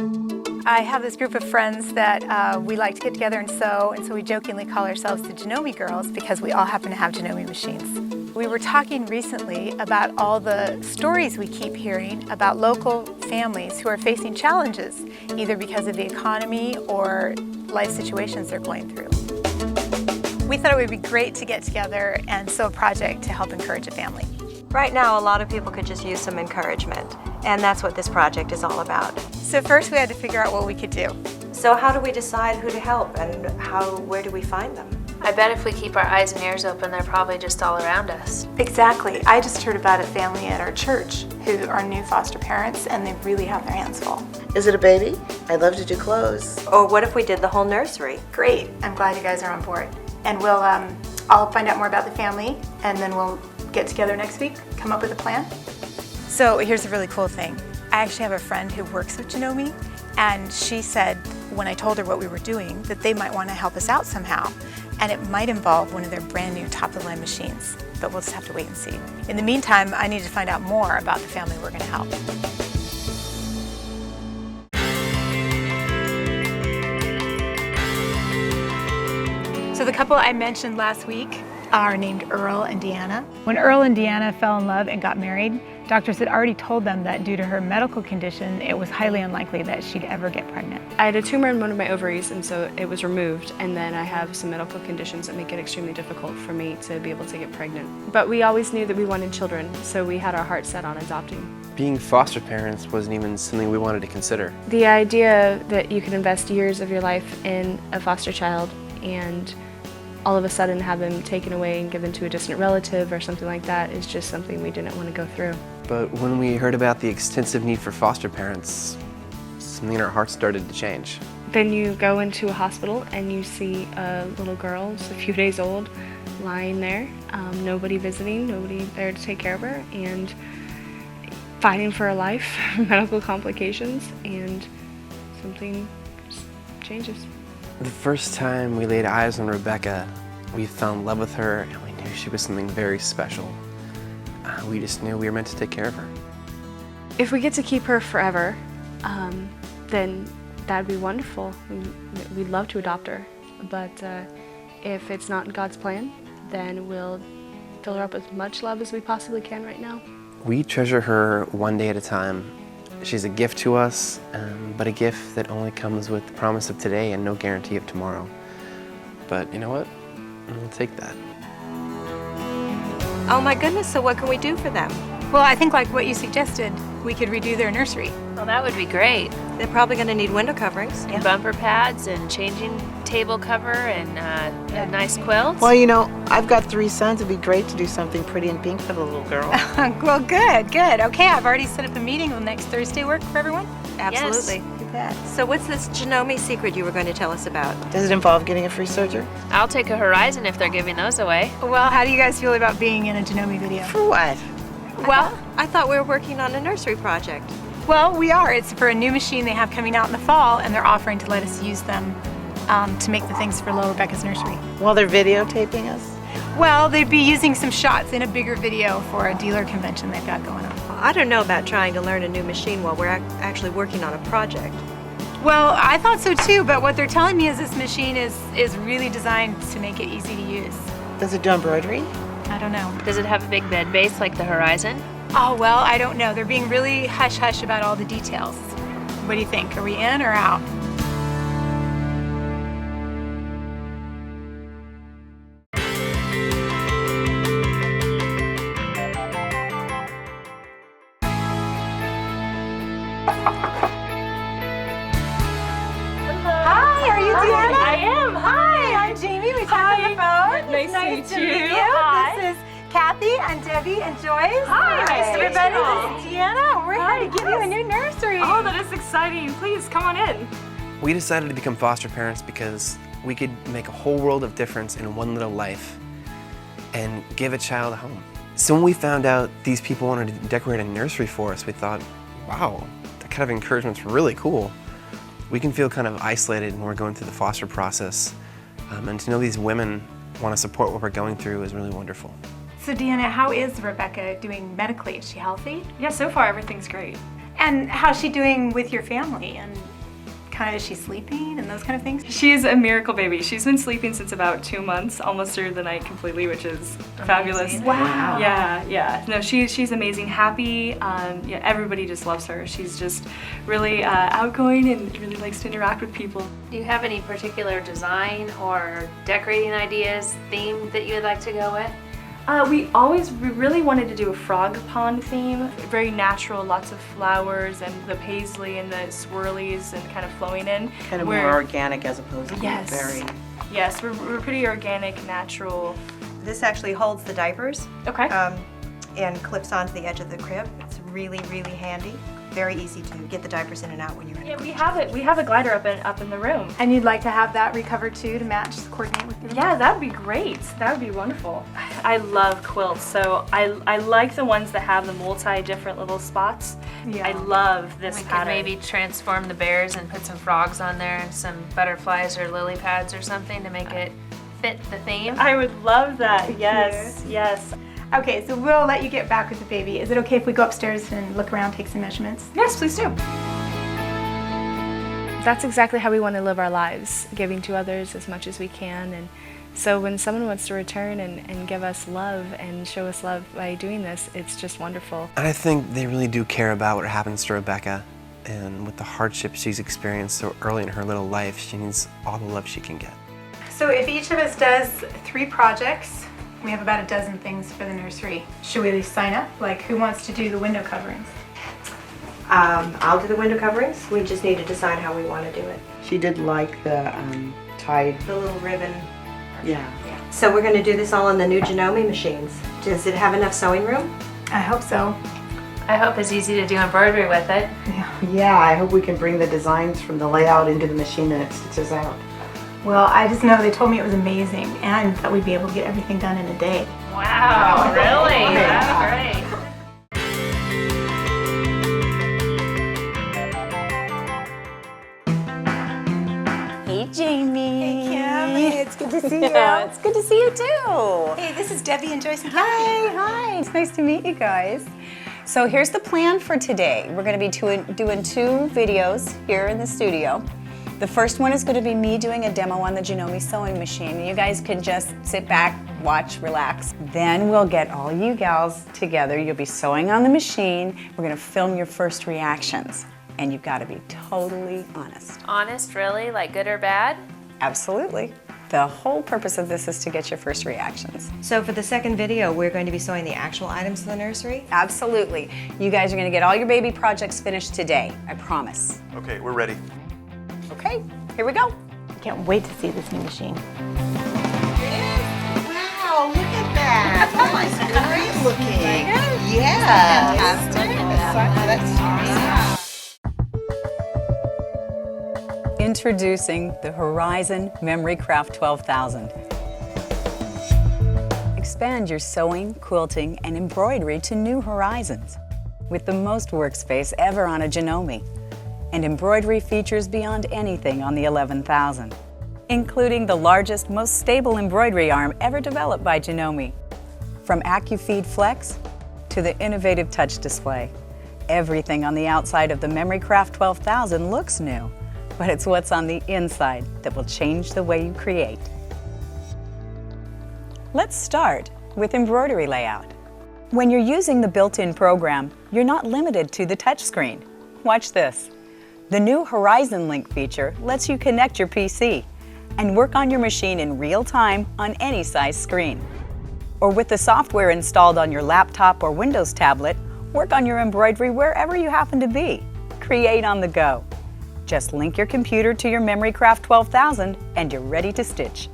I have this group of friends that we like to get together and so we jokingly call ourselves the Janome girls because we all happen to have Janome machines. We were talking recently about all the stories we keep hearing about local families who are facing challenges, either because of the economy or life situations they're going through. We thought it would be great to get together and sew a project to help encourage a family. Right now, a lot of people could just use some encouragement, and that's what this project is all about. So first we had to figure out what we could do. So how do we decide who to help and where do we find them? I bet if we keep our eyes and ears open, they're probably just all around us. Exactly. I just heard about a family at our church who are new foster parents and they really have their hands full. Is it a baby? I'd love to do clothes. Or what if we did the whole nursery? Great. I'm glad you guys are on board. And we'll, I'll find out more about the family and then we'll get together next week, come up with a plan. So here's a really cool thing. I actually have a friend who works with Janome, and she said when I told her what we were doing that they might want to help us out somehow, and it might involve one of their brand new top-of-the-line machines, but we'll just have to wait and see. In the meantime, I need to find out more about the family we're going to help. So the couple I mentioned last week are named Earl and Deanna. When Earl and Deanna fell in love and got married, doctors had already told them that due to her medical condition, it was highly unlikely that she'd ever get pregnant. I had a tumor in one of my ovaries, and so it was removed, and then I have some medical conditions that make it extremely difficult for me to be able to get pregnant. But we always knew that we wanted children, so we had our hearts set on adopting. Being foster parents wasn't even something we wanted to consider. The idea that you could invest years of your life in a foster child and all of a sudden have them taken away and given to a distant relative or something like that is just something we didn't want to go through. But when we heard about the extensive need for foster parents, something in our hearts started to change. Then you go into a hospital and you see a little girl, just a few days old, lying there, nobody visiting, nobody there to take care of her, and fighting for her life, medical complications, and something just changes. The first time we laid eyes on Rebecca, we fell in love with her and we knew she was something very special. We just knew we were meant to take care of her. If we get to keep her forever, then that'd be wonderful. We'd love to adopt her, but if it's not in God's plan, then we'll fill her up with as much love as we possibly can right now. We treasure her one day at a time. She's a gift to us, but a gift that only comes with the promise of today and no guarantee of tomorrow. But you know what? We'll take that. Oh my goodness, so what can we do for them? Well, I think like what you suggested, we could redo their nursery. Well, that would be great. They're probably going to need window coverings. And bumper pads and changing table cover and a nice quilt. Well, you know, I've got 3 sons. It'd be great to do something pretty and pink for the little girl. Well, good. Okay, I've already set up a meeting. Will next Thursday work for everyone? Absolutely. You bet. So what's this Janome secret you were going to tell us about? Does it involve getting a free surgery? I'll take a Horizon if they're giving those away. Well, how do you guys feel about being in a Janome video? For what? Well, I thought we were working on a nursery project. Well, we are. It's for a new machine they have coming out in the fall, and they're offering to let us use them to make the things for Little Rebecca's nursery. Well, they're videotaping us? Well, they'd be using some shots in a bigger video for a dealer convention they've got going on. I don't know about trying to learn a new machine while we're actually working on a project. Well, I thought so too, but what they're telling me is this machine is really designed to make it easy to use. Does it do embroidery? I don't know. Does it have a big bed base like the Horizon? Oh, well, I don't know. They're being really hush-hush about all the details. What do you think? Are we in or out? Hi, are you Deanna? I am. Hi, I'm Jamie. We talked on the phone. Nice It's to meet you. you. Hi. This is Kathy and Debbie and Joyce. Hi, nice to meet everybody. you. This is Deanna. We're Hi, here to give you a new nursery. Oh, that is exciting. Please, come on in. We decided to become foster parents because we could make a whole world of difference in one little life and give a child a home. So when we found out these people wanted to decorate a nursery for us, we thought, wow, that kind of encouragement's really cool. We can feel kind of isolated when we're going through the foster process, and to know these women want to support what we're going through is really wonderful. So Deanna, how is Rebecca doing medically? Is she healthy? Yeah, so far everything's great. And how's she doing with your family and kind of, is she sleeping and those kind of things? She's a miracle baby. She's been sleeping since about 2 months, almost through the night completely, which is fabulous. Wow. Yeah. No, she's amazing, happy. Yeah, everybody just loves her. She's just really outgoing and really likes to interact with people. Do you have any particular design or decorating ideas, theme that you would like to go with? We really wanted to do a frog pond theme. Very natural, lots of flowers and the paisley and the swirlies and kind of flowing in. Kind of more organic as opposed to Yes. very... Yes, we're pretty organic, natural. This actually holds the diapers Okay. and clips onto the edge of the crib. It's really, really handy. Very easy to get the diapers in and out when you're in. Yeah, we have it. We have a glider up in the room. And you'd like to have that recovered too to match, coordinate with your Yeah, that would be great. That would be wonderful. I love quilts, so I like the ones that have the multi-different little spots. Yeah. I love this We could pattern. maybe transform the bears and put some frogs on there and some butterflies or lily pads or something to make it fit the theme. I would love that. Yes, yes. Okay, so we'll let you get back with the baby. Is it okay if we go upstairs and look around, take some measurements? Yes, please do. That's exactly how we want to live our lives, giving to others as much as we can. And so when someone wants to return and give us love and show us love by doing this, it's just wonderful. And I think they really do care about what happens to Rebecca, and with the hardship she's experienced so early in her little life, she needs all the love she can get. So if each of us does 3 projects, we have about a dozen things for the nursery. Should we sign up? Like, who wants to do the window coverings? I'll do the window coverings. We just need to decide how we want to do it. She did like the tied... The little ribbon. Yeah. So we're going to do this all on the new Janome machines. Does it have enough sewing room? I hope so. I hope it's easy to do embroidery with it. Yeah, I hope we can bring the designs from the layout into the machine and it stitches out. Well, I just know they told me it was amazing and that we'd be able to get everything done in a day. Wow, really? That's great. Hey, Jamie. Hey, Kim. It's good to see you. It's good to see you too. Hey, this is Debbie and Joyce and Hi. It's nice to meet you guys. So here's the plan for today. We're going to be doing 2 videos here in the studio. The first one is going to be me doing a demo on the Janome sewing machine. You guys can just sit back, watch, relax. Then we'll get all you gals together. You'll be sewing on the machine. We're going to film your first reactions. And you've got to be totally honest. Honest, really? Like good or bad? Absolutely. The whole purpose of this is to get your first reactions. So for the second video, we're going to be sewing the actual items to the nursery. Absolutely. You guys are going to get all your baby projects finished today. I promise. Okay, we're ready. Okay, here we go. I can't wait to see this new machine. Wow, look at that. Oh, it's great looking. Yeah. Fantastic. Introducing the Horizon MemoryCraft 12,000. Expand your sewing, quilting, and embroidery to new horizons with the most workspace ever on a Janome, and embroidery features beyond anything on the 11,000, including the largest, most stable embroidery arm ever developed by Janome. From AccuFeed Flex to the innovative touch display, everything on the outside of the MemoryCraft 12,000 looks new, but it's what's on the inside that will change the way you create. Let's start with embroidery layout. When you're using the built-in program, you're not limited to the touchscreen. Watch this. The new Horizon Link feature lets you connect your PC and work on your machine in real time on any size screen. Or with the software installed on your laptop or Windows tablet, work on your embroidery wherever you happen to be. Create on the go. Just link your computer to your MemoryCraft 12,000 and you're ready to stitch.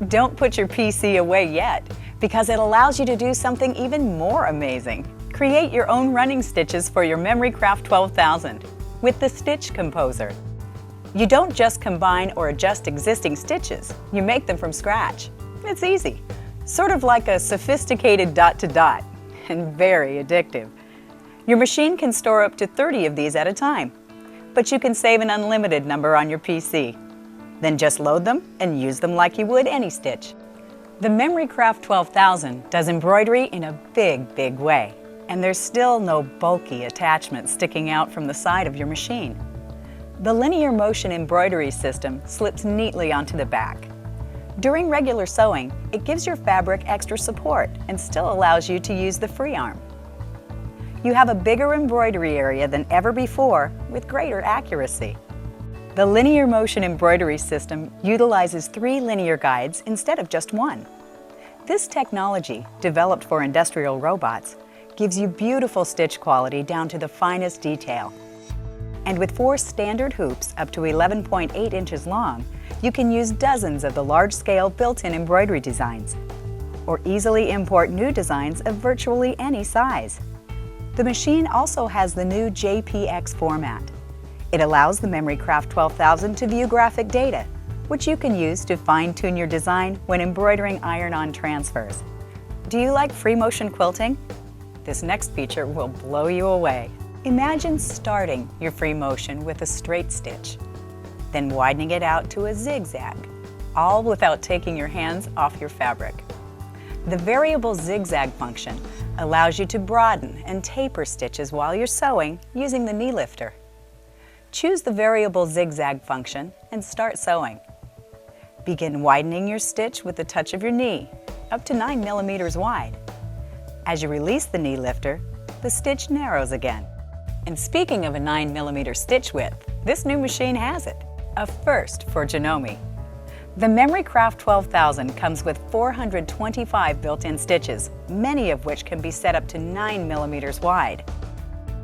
Don't put your PC away yet, because it allows you to do something even more amazing. Create your own running stitches for your MemoryCraft 12,000 with the Stitch Composer. You don't just combine or adjust existing stitches, you make them from scratch. It's easy, sort of like a sophisticated dot-to-dot, and very addictive. Your machine can store up to 30 of these at a time, but you can save an unlimited number on your PC. Then just load them and use them like you would any stitch. The MemoryCraft 12,000 does embroidery in a big way, and there's still no bulky attachment sticking out from the side of your machine. The linear motion embroidery system slips neatly onto the back. During regular sewing, it gives your fabric extra support and still allows you to use the free arm. You have a bigger embroidery area than ever before with greater accuracy. The linear motion embroidery system utilizes 3 linear guides instead of just 1. This technology, developed for industrial robots, gives you beautiful stitch quality down to the finest detail. And with 4 standard hoops up to 11.8 inches long, you can use dozens of the large-scale built-in embroidery designs, or easily import new designs of virtually any size. The machine also has the new JPX format. It allows the MemoryCraft 12000 to view graphic data, which you can use to fine-tune your design when embroidering iron-on transfers. Do you like free motion quilting? This next feature will blow you away. Imagine starting your free motion with a straight stitch, then widening it out to a zigzag, all without taking your hands off your fabric. The variable zigzag function allows you to broaden and taper stitches while you're sewing using the knee lifter. Choose the variable zigzag function and start sewing. Begin widening your stitch with the touch of your knee, up to 9 millimeters wide. As you release the knee lifter, the stitch narrows again. And speaking of a 9 millimeter stitch width, this new machine has it, a first for Janome. The MemoryCraft 12000 comes with 425 built-in stitches, many of which can be set up to 9 millimeters wide.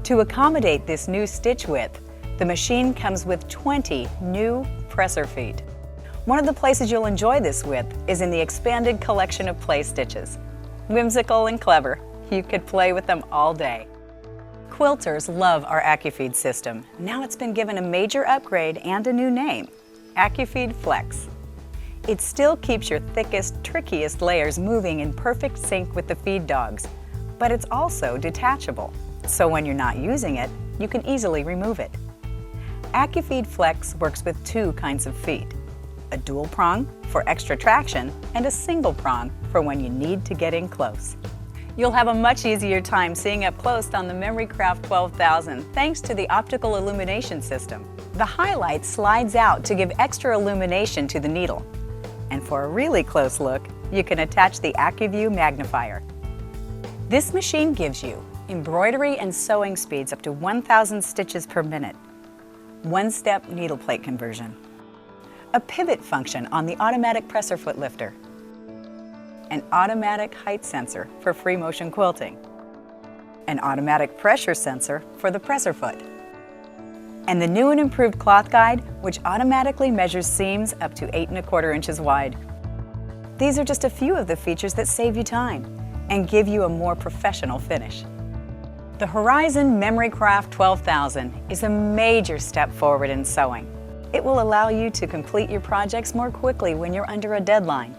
To accommodate this new stitch width, the machine comes with 20 new presser feet. One of the places you'll enjoy this width is in the expanded collection of play stitches. Whimsical and clever, you could play with them all day. Quilters love our AccuFeed system. Now it's been given a major upgrade and a new name, AccuFeed Flex. It still keeps your thickest, trickiest layers moving in perfect sync with the feed dogs, but it's also detachable, so when you're not using it, you can easily remove it. AccuFeed Flex works with 2 kinds of feet, a dual prong for extra traction and a single prong for when you need to get in close. You'll have a much easier time seeing up close on the MemoryCraft 12000 thanks to the optical illumination system. The highlight slides out to give extra illumination to the needle. And for a really close look, you can attach the AccuView magnifier. This machine gives you embroidery and sewing speeds up to 1,000 stitches per minute, 1-step needle plate conversion, a pivot function on the automatic presser foot lifter, an automatic height sensor for free motion quilting, an automatic pressure sensor for the presser foot, and the new and improved cloth guide, which automatically measures seams up to 8 1/4 inches wide. These are just a few of the features that save you time and give you a more professional finish. The Horizon MemoryCraft 12000 is a major step forward in sewing. It will allow you to complete your projects more quickly when you're under a deadline.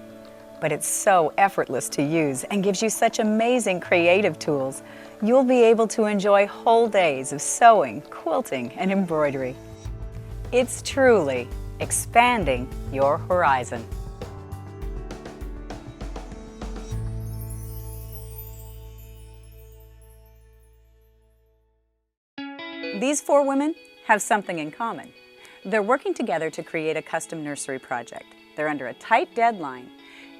But it's so effortless to use and gives you such amazing creative tools, you'll be able to enjoy whole days of sewing, quilting, and embroidery. It's truly expanding your horizon. These 4 women have something in common. They're working together to create a custom nursery project. They're under a tight deadline,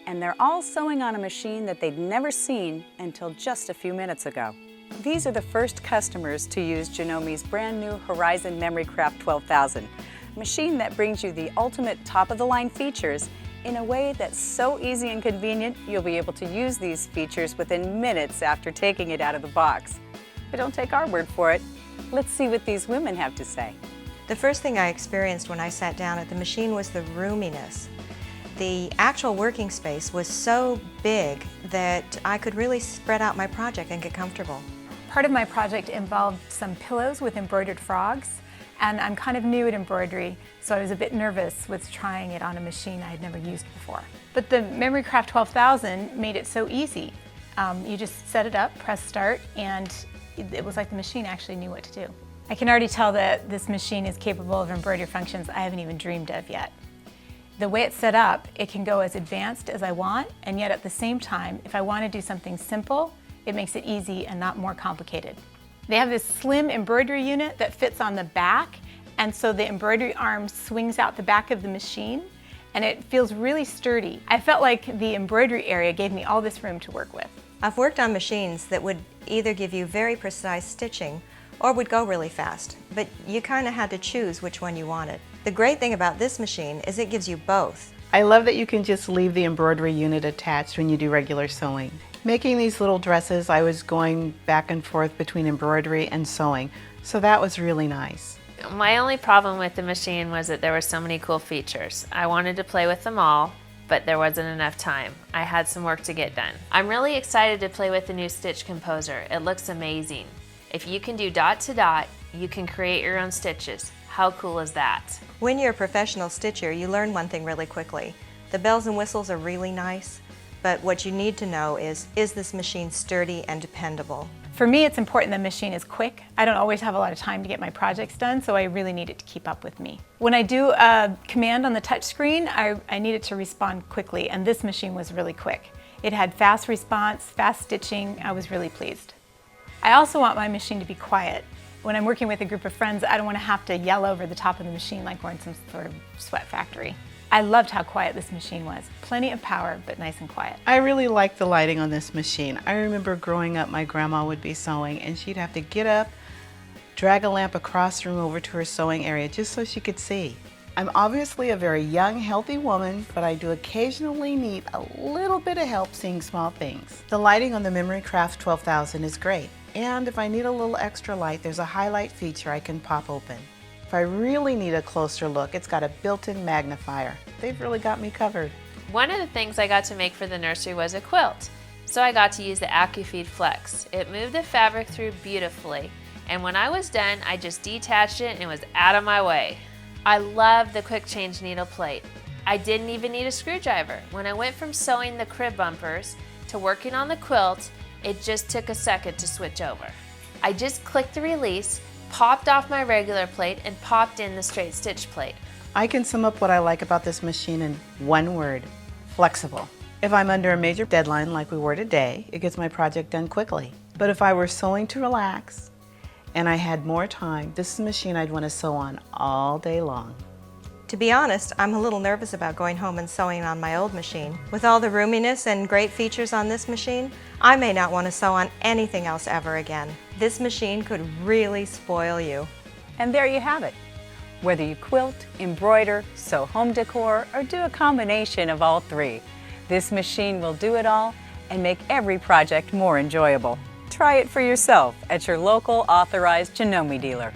and they're all sewing on a machine that they'd never seen until just a few minutes ago. These are the first customers to use Janome's brand new Horizon MemoryCraft 12000, a machine that brings you the ultimate top-of-the-line features in a way that's so easy and convenient you'll be able to use these features within minutes after taking it out of the box. But don't take our word for it. Let's see what these women have to say. The first thing I experienced when I sat down at the machine was the roominess. The actual working space was so big that I could really spread out my project and get comfortable. Part of my project involved some pillows with embroidered frogs, and I'm kind of new at embroidery, so I was a bit nervous with trying it on a machine I had never used before. But the MemoryCraft 12000 made it so easy. You just set it up, press start, and it was like the machine actually knew what to do. I can already tell that this machine is capable of embroidery functions I haven't even dreamed of yet. The way it's set up, it can go as advanced as I want, and yet at the same time, if I want to do something simple, it makes it easy and not more complicated. They have this slim embroidery unit that fits on the back, and so the embroidery arm swings out the back of the machine and it feels really sturdy. I felt like the embroidery area gave me all this room to work with. I've worked on machines that would either give you very precise stitching or would go really fast, but you kind of had to choose which one you wanted. The great thing about this machine is it gives you both. I love that you can just leave the embroidery unit attached when you do regular sewing. Making these little dresses, I was going back and forth between embroidery and sewing, so that was really nice. My only problem with the machine was that there were so many cool features. I wanted to play with them all, but there wasn't enough time. I had some work to get done. I'm really excited to play with the new Stitch Composer. It looks amazing. If you can do dot to dot, you can create your own stitches. How cool is that? When you're a professional stitcher, you learn one thing really quickly. The bells and whistles are really nice, but what you need to know is this machine sturdy and dependable? For me, it's important the machine is quick. I don't always have a lot of time to get my projects done, so I really need it to keep up with me. When I do a command on the touch screen, I need it to respond quickly, and this machine was really quick. It had fast response, fast stitching. I was really pleased. I also want my machine to be quiet. When I'm working with a group of friends, I don't want to have to yell over the top of the machine like we're in some sort of sweat factory. I loved how quiet this machine was. Plenty of power, but nice and quiet. I really like the lighting on this machine. I remember growing up, my grandma would be sewing and she'd have to get up, drag a lamp across the room over to her sewing area just so she could see. I'm obviously a very young, healthy woman, but I do occasionally need a little bit of help seeing small things. The lighting on the Memory Craft 12,000 is great. And if I need a little extra light, there's a highlight feature I can pop open. If I really need a closer look, it's got a built-in magnifier. They've really got me covered. One of the things I got to make for the nursery was a quilt. So I got to use the AccuFeed Flex. It moved the fabric through beautifully. And when I was done, I just detached it and it was out of my way. I love the quick change needle plate. I didn't even need a screwdriver. When I went from sewing the crib bumpers to working on the quilt, it just took a second to switch over. I just clicked the release, popped off my regular plate, and popped in the straight stitch plate. I can sum up what I like about this machine in one word: flexible. If I'm under a major deadline like we were today, it gets my project done quickly. But if I were sewing to relax and I had more time, this is a machine I'd want to sew on all day long. To be honest, I'm a little nervous about going home and sewing on my old machine. With all the roominess and great features on this machine, I may not want to sew on anything else ever again. This machine could really spoil you. And there you have it. Whether you quilt, embroider, sew home decor, or do a combination of all three, this machine will do it all and make every project more enjoyable. Try it for yourself at your local authorized Janome dealer.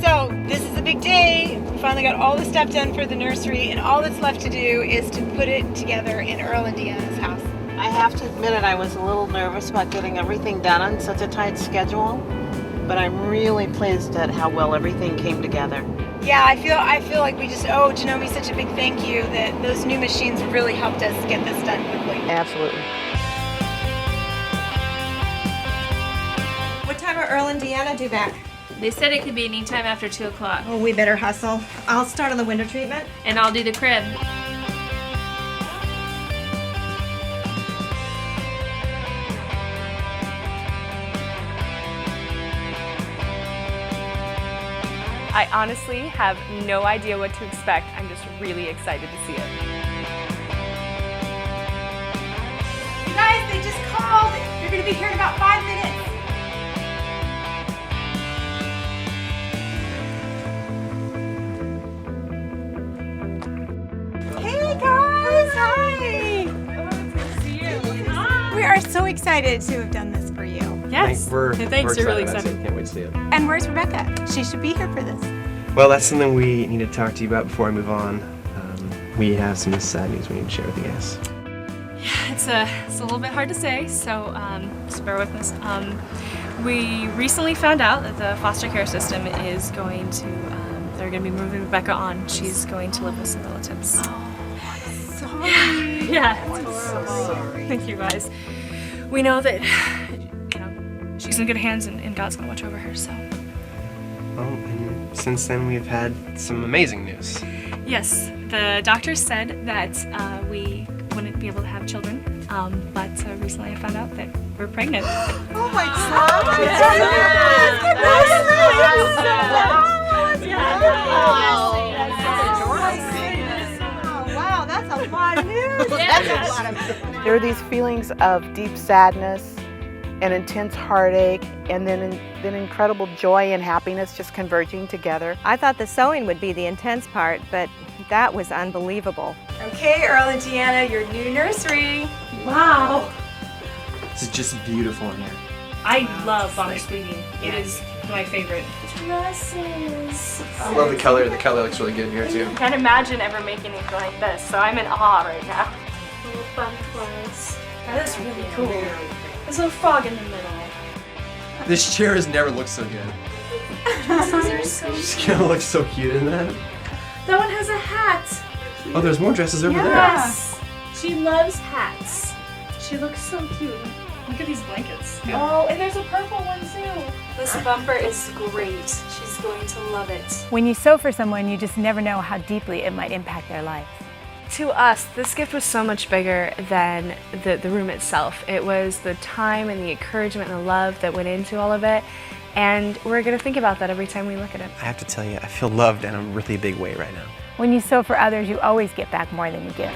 So this is a big day. We finally got all the stuff done for the nursery, and all that's left to do is to put it together in Earl and Deanna's house. I have to admit it, I was a little nervous about getting everything done on such a tight schedule, but I'm really pleased at how well everything came together. Yeah, I feel like we just owe Janome such a big thank you that those new machines really helped us get this done quickly. Absolutely. What time are Earl and Deanna due back? They said it could be any time after 2 o'clock. Oh, we better hustle. I'll start on the window treatment. And I'll do the crib. I honestly have no idea what to expect. I'm just really excited to see it. You guys, they just called. You're going to be here in about 5 minutes. Hey guys, hi. We are so excited to have done this for you. Yes. We're Thanks, you're really excited. Can't wait to see it. And where's Rebecca? She should be here for this. Well, that's something we need to talk to you about before I move on. We have some sad news we need to share with you guys. It's a little bit hard to say, so just bear with us. We recently found out that the foster care system is going to, they're going to be moving Rebecca on. She's going to live with some relatives. Oh, sorry. Yeah, it's horrible. Thank you guys. We know that, you know, she's in good hands and God's going to watch over her, so. Well, and since then we've had some amazing news. Yes, The doctor said that we wouldn't be able to have children, but recently I found out that we're pregnant. Oh my God! Wow, that's a lot of news. There are these feelings of deep sadness and intense heartache, and then incredible joy and happiness just converging together. I thought the sewing would be the intense part, but that was unbelievable. Okay, Earl and Deanna, your new nursery. Wow! This is just beautiful in here. I love Bonner Sweetie. It is my favorite. Dresses. I love the color. The color looks really good here too. I can't imagine ever making anything like this, so I'm in awe right now. Little butterflies. That is really cool. There's a little frog in the middle. This chair has never looked so good. Dresses are so She's gonna look so cute in that. That one has a hat. Oh, there's more dresses over there. Yes. She loves hats. She looks so cute. Look at these blankets. Oh, and there's a purple one too. This bumper is great. She's going to love it. When you sew for someone, you just never know how deeply it might impact their life. To us, this gift was so much bigger than the room itself. It was the time and the encouragement and the love that went into all of it. And we're going to think about that every time we look at it. I have to tell you, I feel loved in a really big way right now. When you sew for others, you always get back more than you give.